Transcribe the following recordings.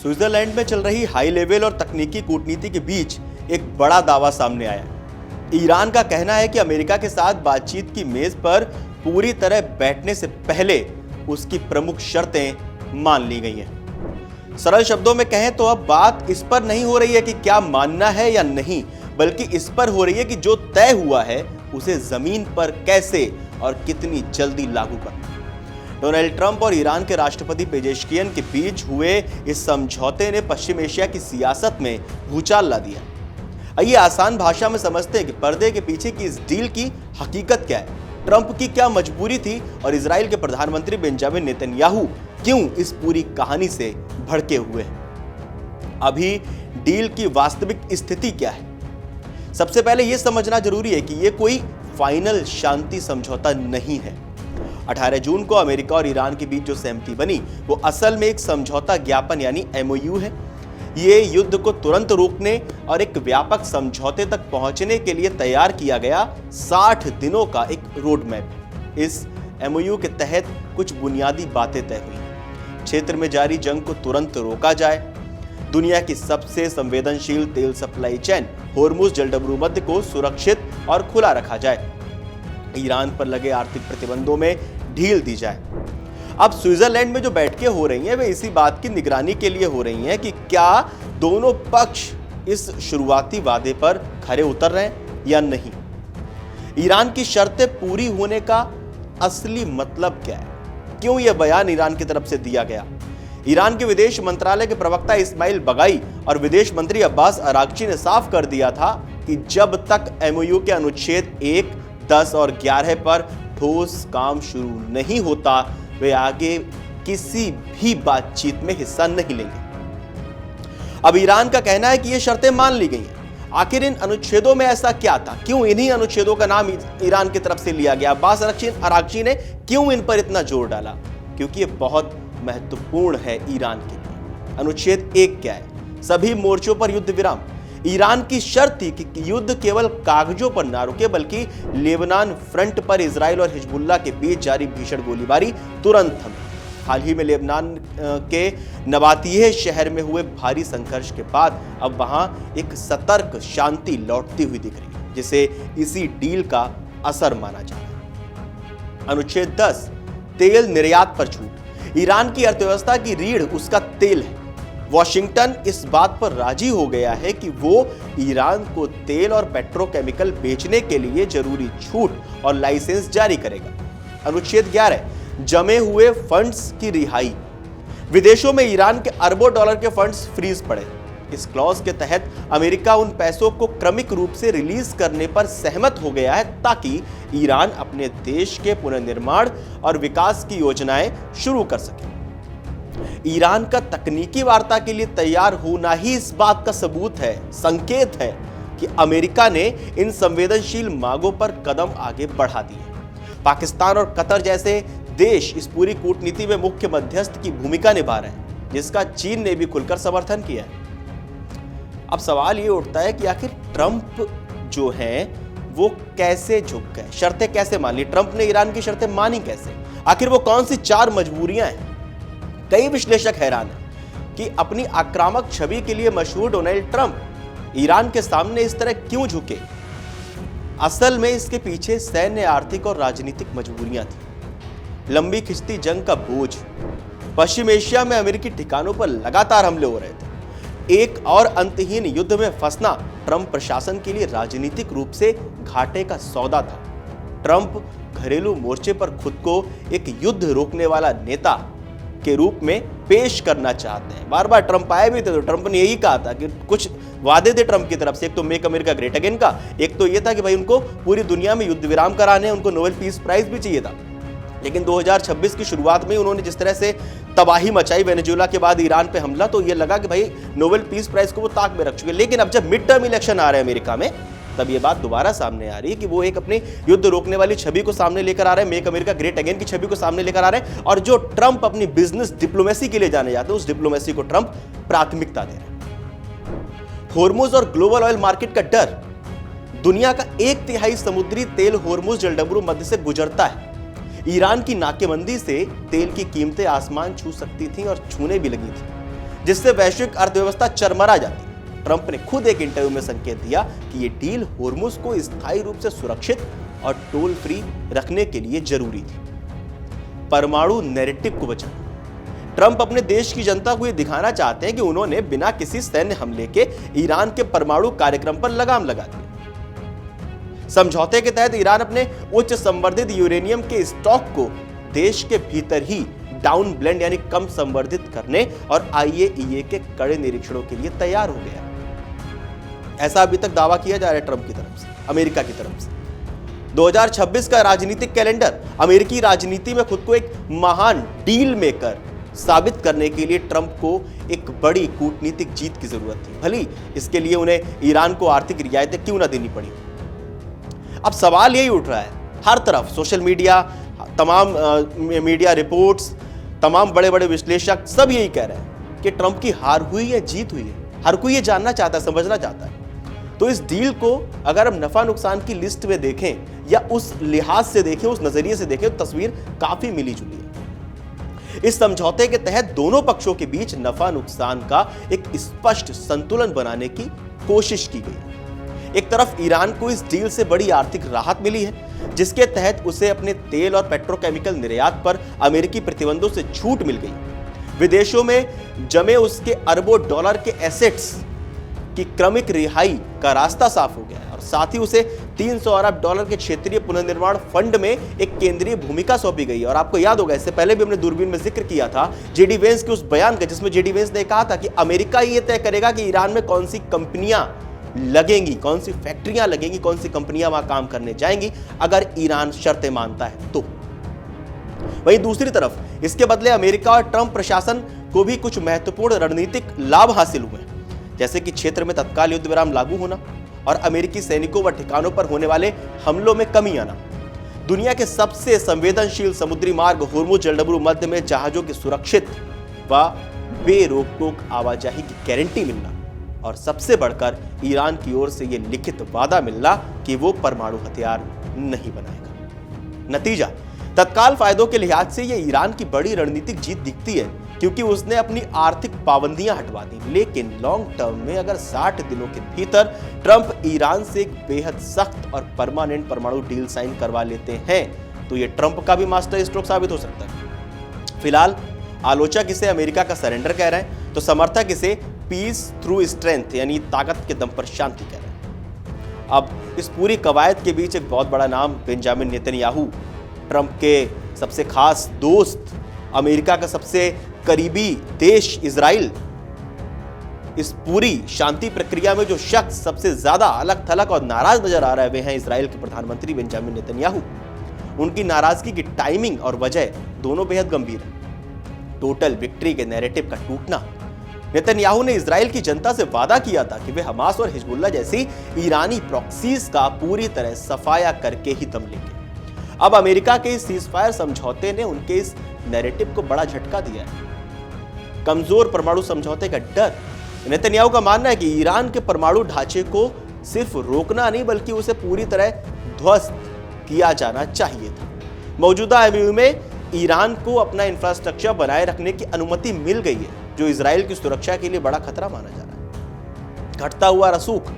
Switzerland में चल रही हाई लेवल और तकनीकी कूटनीति के बीच एक बड़ा दावा सामने आया। ईरान का कहना है कि अमेरिका के साथ बातचीत की मेज पर पूरी तरह बैठने से पहले उसकी प्रमुख शर्तें मान ली गई हैं। सरल शब्दों में कहें तो अब बात इस पर नहीं हो रही है कि क्या मानना है या नहीं, बल्कि इस पर हो रही है कि जो तय हुआ है उसे जमीन पर कैसे और कितनी जल्दी लागू करना। डोनाल्ड ट्रंप और ईरान के राष्ट्रपति पेजेश्कियन के बीच हुए इस समझौते ने पश्चिम एशिया की सियासत में भूचाल ला दिया। आइए आसान भाषा में समझते हैं कि पर्दे के पीछे की इस डील की हकीकत क्या है, ट्रंप की क्या मजबूरी थी और इजराइल के प्रधानमंत्री बेंजामिन नेतन्याहू क्यों इस पूरी कहानी से भड़के हुए हैं। अभी डील की वास्तविक स्थिति क्या है? सबसे पहले यह समझना जरूरी है कि यह कोई फाइनल शांति समझौता नहीं है। 18 जून को अमेरिका और ईरान के बीच जो सहमति बनी वो असल में एक समझौता ज्ञापन यानी MOU है। ये युद्ध को तुरंत रोकने और एक व्यापक समझौते तक पहुंचने के लिए तैयार किया गया 60 दिनों का एक रोड मैप है। इस MOU के तहत कुछ बुनियादी बातें तय हुई। क्षेत्र में जारी जंग को तुरंत रोका जाए, दुनिया की सबसे संवेदनशील तेल सप्लाई चेन होर्मुज जलडमरू मध्य को सुरक्षित और खुला रखा जाए, ईरान पर लगे आर्थिक प्रतिबंधों में ढील दी जाए। अब स्विट्जरलैंड में जो बैठकें हो रही हैं वे इसी बात की निगरानी के लिए हो रही हैं कि क्या दोनों पक्ष इस शुरुआती वादे पर खरे उतर रहे हैं या नहीं। ईरान की शर्तें पूरी होने का असली मतलब क्या है? क्यों यह बयान ईरान की तरफ से दिया गया? ईरान के विदेश मंत्रालय के प्रवक्ता इस्माइल बगाई और विदेश मंत्री अब्बास अरागची ने साफ कर दिया था कि जब तक MOU के अनुच्छेद 1, 10 और 11 पर ठोस काम शुरू नहीं होता वे आगे किसी भी बातचीत में हिस्सा नहीं लेंगे। अब ईरान का कहना है कि ये शर्तें मान ली गई हैं। आखिर इन अनुच्छेदों में ऐसा क्या था? क्यों इन्हीं अनुच्छेदों का नाम ईरान की तरफ से लिया गया? अब्बास अरागची ने क्यों इन पर इतना जोर डाला? क्योंकि ये बहुत महत्वपूर्ण है ईरान के लिए। अनुच्छेद 1 क्या है? सभी मोर्चों पर युद्ध विराम। ईरान की शर्त थी कि युद्ध केवल कागजों पर ना रुके बल्कि लेबनान फ्रंट पर इजराइल और हिजबुल्लाह के बीच जारी भीषण गोलीबारी तुरंत थमे। हाल ही में लेबनान के नबातिह शहर में हुए भारी संघर्ष के बाद अब वहां एक सतर्क शांति लौटती हुई दिख रही है, जिसे इसी डील का असर माना जा रहा है। अनुच्छेद 10 तेल निर्यात पर छूट। ईरान की अर्थव्यवस्था की रीढ़ उसका तेल है। वॉशिंगटन इस बात पर राजी हो गया है कि वो ईरान को तेल और पेट्रोकेमिकल बेचने के लिए जरूरी छूट और लाइसेंस जारी करेगा। अनुच्छेद 11 जमे हुए फंड्स की रिहाई। विदेशों में ईरान के अरबों डॉलर के फंड्स फ्रीज पड़े। इस क्लॉज के तहत अमेरिका उन पैसों को क्रमिक रूप से रिलीज करने पर सहमत हो गया है ताकि ईरान अपने देश के पुनर्निर्माण और विकास की योजनाएं शुरू कर सके। ईरान का तकनीकी वार्ता के लिए तैयार होना ही इस बात का सबूत है, संकेत है कि अमेरिका ने इन संवेदनशील मांगों पर कदम आगे बढ़ा दिए। पाकिस्तान और कतर जैसे देश इस पूरी कूटनीति में मुख्य मध्यस्थ की भूमिका निभा रहे हैं, जिसका चीन ने भी खुलकर समर्थन किया है। अब सवाल ये उठता है कि आखिर ट्रंप जो हैं वो कैसे झुक गए, शर्तें कैसे मान ली? ट्रंप ने ईरान की शर्तें मानी कैसे? आखिर वो कौन सी 4 मजबूरियां हैं? कई विश्लेषक हैरान हैं कि अपनी आक्रामक छवि के लिए मशहूर डोनाल्ड ट्रंप ईरान के सामने इस तरह क्यों झुके। असल में इसके पीछे सैन्य, आर्थिक और राजनीतिक मजबूरियां थी। लंबी खिंचती जंग का बोझ, पश्चिम एशिया में अमेरिकी ठिकानों पर लगातार हमले हो रहे थे। एक और अंतहीन युद्ध में फंसना ट्रंप प्रशासन के लिए राजनीतिक रूप से घाटे का सौदा था। ट्रंप घरेलू मोर्चे पर खुद को एक युद्ध रोकने वाला नेता के रूप में पेश करना चाहते हैं। बार बार ट्रंप आए भी थे तो ट्रंप ने यही कहा था कि कुछ वादे थे ट्रंप की तरफ से। एक तो मेक अमेरिका ग्रेट अगेन का, एक तो यह था कि भाई उनको पूरी दुनिया में युद्ध विराम कराने, उनको नोबेल पीस प्राइज भी चाहिए था। लेकिन 2026 की शुरुआत में उन्होंने जिस तरह से तबाही मचाई वेनेजुएला के बाद ईरान पे हमला, तो ये लगा कि भाई नोबेल पीस प्राइज को वो ताक में रख चुके। लेकिन अब जब मिड टर्म इलेक्शन आ रहे हैं अमेरिका में, तब ये बात दोबारा सामने आ रही है कि वो एक अपनी युद्ध रोकने वाली छवि को सामने लेकर आ रहे हैं, मेक अमेरिका ग्रेट अगेन की छवि को सामने लेकर आ रहे हैं। और जो ट्रंप अपनी बिजनेस डिप्लोमेसी के लिए जाने जाते हैं, उस डिप्लोमेसी को ट्रंप प्राथमिकता दे रहे हैं। होर्मुज और ग्लोबल ऑयल मार्केट का डर। दुनिया का 1/3 समुद्री तेल होर्मुज जलडमरू मध्य से गुजरता है। ईरान की नाकेबंदी से तेल की कीमतें आसमान छू सकती थीं और छूने भी लगी थी। जिससे वैश्विक अर्थव्यवस्था चरमरा जाती। ट्रंप ने खुद एक इंटरव्यू में संकेत दिया कि यह डील होर्मुज को स्थायी रूप से सुरक्षित और टोल फ्री रखने के लिए जरूरी थी। परमाणु नैरेटिव को बचाना। ट्रंप अपने देश की जनता को यह दिखाना चाहते हैं कि उन्होंने बिना किसी सैन्य हमले के ईरान के परमाणु कार्यक्रम पर लगाम लगा दी। समझौते के तहत ईरान अपने उच्च संवर्धित यूरेनियम के स्टॉक को देश के भीतर ही डाउन ब्लेंड यानी कम संवर्धित करने और IAEA के कड़े निरीक्षणों के लिए तैयार हो गया। ऐसा अभी तक दावा किया जा रहा है ट्रंप की तरफ से, अमेरिका की तरफ से। 2026 का राजनीतिक कैलेंडर अमेरिकी राजनीति में खुद को एक महान डील मेकर साबित करने के लिए ट्रंप को एक बड़ी कूटनीतिक जीत की जरूरत थी, भली इसके लिए उन्हें ईरान को आर्थिक रियायतें क्यों ना देनी पड़ी। अब सवाल यही उठ रहा है, हर तरफ सोशल मीडिया, तमाम मीडिया रिपोर्ट्स, तमाम बड़े बड़े विश्लेषक सब यही कह रहे हैं कि ट्रंप की हार हुई है, जीत हुई है। हर कोई ये जानना चाहता है, समझना चाहता है। तो इस डील को अगर हम नफा नुकसान की लिस्ट में देखें या उस लिहाज से देखें, उस नजरिए से देखें, तो तस्वीर काफी मिली जुली है। इस समझौते के तहत दोनों पक्षों के बीच नफा नुकसान का एक स्पष्ट संतुलन बनाने की कोशिश की गई। एक तरफ ईरान को इस डील से बड़ी आर्थिक राहत मिली है, जिसके तहत उसे अपने तेल और पेट्रोकेमिकल निर्यात पर अमेरिकी प्रतिबंधों से छूट मिल गई। विदेशों में जमे उसके अरबों डॉलर के एसेट्स की क्रमिक रिहाई का रास्ता साफ हो गया है और साथ ही उसे 300 अरब डॉलर के क्षेत्रीय पुनर्निर्माण फंड में एक केंद्रीय भूमिका सौंपी गई है। और आपको याद होगा, इससे पहले भी हमने दूरबीन में जिक्र किया था जेडी वेंस के उस बयान का, जिसमें जेडी वेंस ने कहा था कि अमेरिका ये तय करेगा कि ईरान में कौन सी कंपनियां लगेंगी, कौन सी फैक्ट्रियां लगेंगी, कौन सी कंपनियां वहां काम करने जाएंगी अगर ईरान शर्तें मानता है तो। वहीं दूसरी तरफ इसके बदले अमेरिका और ट्रंप प्रशासन को भी कुछ महत्वपूर्ण रणनीतिक लाभ हासिल हुए, जैसे कि क्षेत्र में तत्काल युद्ध विराम लागू होना और अमेरिकी सैनिकों व ठिकानों पर होने वाले हमलों में कमी आना। दुनिया के सबसे संवेदनशील समुद्री मार्ग होर्मुज जलडमरू मध्य में जहाजों की सुरक्षित व बेरोक-टोक आवाजाही की गारंटी मिलना और सबसे बढ़कर ईरान की ओर से यह लिखित वादा मिलना कि वो परमाणु हथियार नहीं बनाएगा। नतीजा, तत्काल फायदों के लिहाज से यह ईरान की बड़ी रणनीतिक जीत दिखती है, क्योंकि उसने अपनी आर्थिक पाबंदियां हटवा दी। लेकिन लॉन्ग टर्म में अगर 60 दिनों के भीतर ट्रंप ईरान से एक बेहद सख्त और परमानेंट परमाणु डील साइन करवा लेते हैं तो यह ट्रंप का भी मास्टर स्ट्रोक साबित हो सकता है। फिलहाल आलोचक इसे अमेरिका का सरेंडर कह रहे हैं, तो समर्थक इसे पीस थ्रू स्ट्रेंथ यानी ताकत के दम पर शांति कह रहे हैं। अब इस पूरी कवायद के बीच एक बहुत बड़ा नाम बेंजामिन नेतन्याहू, ट्रंप के सबसे खास दोस्त, अमेरिका का सबसे करीबी देश इजराइल। इस पूरी शांति प्रक्रिया में जो शख्स सबसे ज्यादा अलग थलग और नाराज नजर आ रहा है वे हैं इजराइल के प्रधानमंत्री बेंजामिन नेतन्याहू। उनकी नाराजगी की टाइमिंग और वजह दोनों बेहद गंभीर है। टोटल विक्ट्री के नैरेटिव का टूटना। नेतन्याहू ने इजराइल की जनता से वादा किया था कि वे हमास और हिजबुल्लाह जैसी ईरानी प्रॉक्सीज का पूरी तरह सफाया करके ही दम लेंगे। अब अमेरिका के इस सीजफायर समझौते ने उनके इस नैरेटिव को बड़ा झटका दिया है। कमजोर परमाणु समझौते का डर। नेतन्याहू का मानना है कि ईरान के परमाणु ढांचे को सिर्फ रोकना नहीं बल्कि उसे पूरी तरह ध्वस्त किया जाना चाहिए था। मौजूदा एमओयू में ईरान को अपना इंफ्रास्ट्रक्चर बनाए रखने की अनुमति मिल गई है, जो इजराइल की सुरक्षा के लिए बड़ा खतरा माना जा रहा है। घटता हुआ रसूख।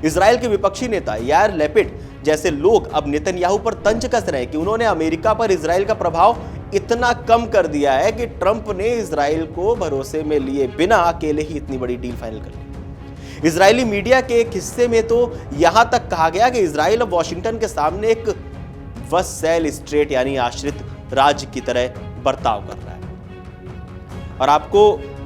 इजराइल के विपक्षी नेता यार लैपिड जैसे लोग अब नेतन्याहू पर तंज कस रहे हैं कि उन्होंने अमेरिका पर इजराइल का प्रभाव इतना कम कर दिया है कि ट्रंप ने इजराइल को भरोसे में लिए बिना अकेले ही इतनी बड़ी डील फाइनल कर ली। इजरायली मीडिया के एक हिस्से में तो यहां तक कहा गया कि इजराइल अब वॉशिंगटन के सामने एक वसेल स्ट्रेट यानी आश्रित राज्य की तरह बर्ताव कर रहा है। और आपको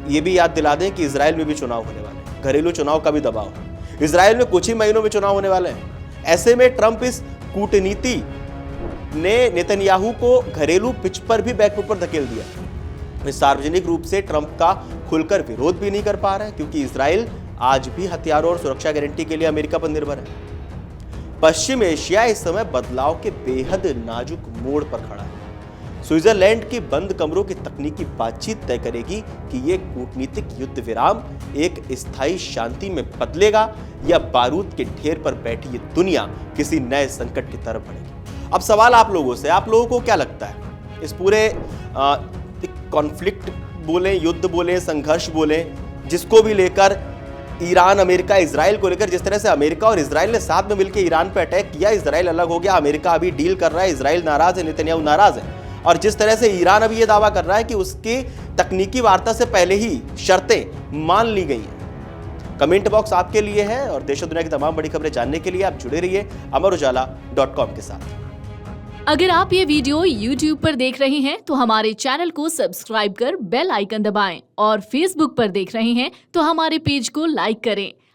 यह भी याद दिला दें कि इजराइल में भी चुनाव होने वाले हैं, घरेलू चुनाव का भी दबाव है। इजराइल में कुछ ही महीनों में चुनाव होने वाले हैं। ऐसे में ट्रंप इस कूटनीति ने नेतन्याहू को घरेलू पिच पर भी बैकफुट पर धकेल दिया। वे सार्वजनिक रूप से ट्रंप का खुलकर विरोध भी नहीं कर पा रहे हैं, क्योंकि इजराइल आज भी हथियारों और सुरक्षा गारंटी के लिए अमेरिका पर निर्भर है। पश्चिम एशिया इस समय बदलाव के बेहद नाजुक मोड़ पर खड़ा है। स्विट्जरलैंड की बंद कमरों की तकनीकी बातचीत तय करेगी कि यह कूटनीतिक युद्ध विराम एक स्थायी शांति में बदलेगा या बारूद के ढेर पर बैठी ये दुनिया किसी नए संकट की तरफ बढ़ेगी। अब सवाल आप लोगों से, आप लोगों को क्या लगता है इस पूरे कॉन्फ्लिक्ट बोलें, युद्ध बोलें, संघर्ष बोलें, जिसको भी लेकर ईरान, अमेरिका, इजराइल को लेकर जिस तरह से अमेरिका और इजराइल ने साथ में मिलकर ईरान पर अटैक किया, इजराइल अलग हो गया, अमेरिका अभी डील कर रहा है, इजराइल नाराज है, नेतन्याहू नाराज है। और जिस तरह से ईरान अभी यह दावा कर रहा है कि उसकी तकनीकी वार्ता से पहले ही शर्तें मान ली गई हैं। कमेंट बॉक्स आपके लिए है और देश और दुनिया की तमाम बड़ी खबरें जानने के लिए आप जुड़े रहिए अमरउजाला.com के साथ। अगर आप ये वीडियो YouTube पर देख रहे हैं तो हमारे चैनल को सब्सक्राइब कर बेल आइकन दबाएं और Facebook पर देख रहे हैं तो हमारे पेज को लाइक करें।